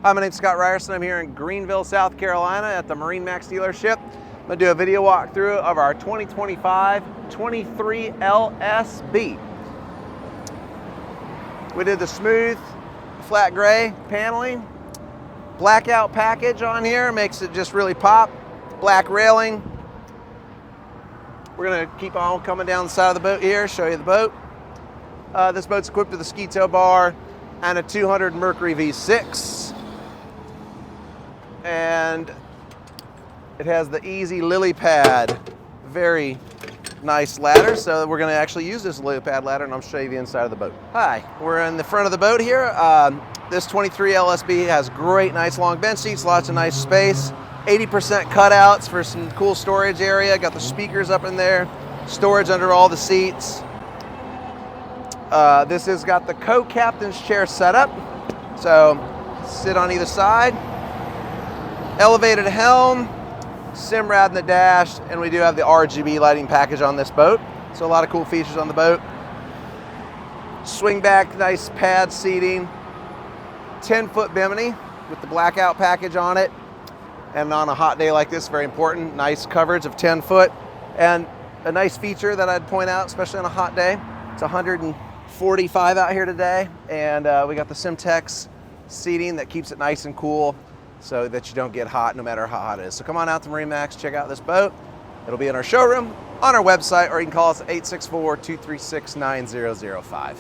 Hi, my name's Scott Ryerson. I'm here in Greenville, South Carolina at the MarineMax dealership. I'm going to do a video walkthrough of our 2025 23LSB. We did the smooth, flat gray paneling. Blackout package on here makes it just really pop. Black railing. We're going to keep on coming down the side of the boat here, show you the boat. This boat's equipped with a ski tow bar and a 200 Mercury V6. And it has the easy lily pad, very nice ladder. So we're going to actually use this lily pad ladder, and I'll show you the inside of the boat. Hi, we're in the front of the boat here. This 23LSB has great, nice long bench seats, lots of nice space. 80% cutouts for some cool storage area. Got the speakers up in there, storage under all the seats. This has got the co-captain's chair set up, so sit on either side. Elevated helm, Simrad in the dash, and we do have the RGB lighting package on this boat. So a lot of cool features on the boat. Swing back, nice pad seating. 10-foot bimini with the blackout package on it. And on a hot day like this, very important, nice coverage of 10 foot. And a nice feature that I'd point out, especially on a hot day, it's 145 out here today. And we got the Simtex seating that keeps it nice and cool, so that you don't get hot no matter how hot it is. So come on out to MarineMax, check out this boat. It'll be in our showroom, on our website, or you can call us at 864-236-9005.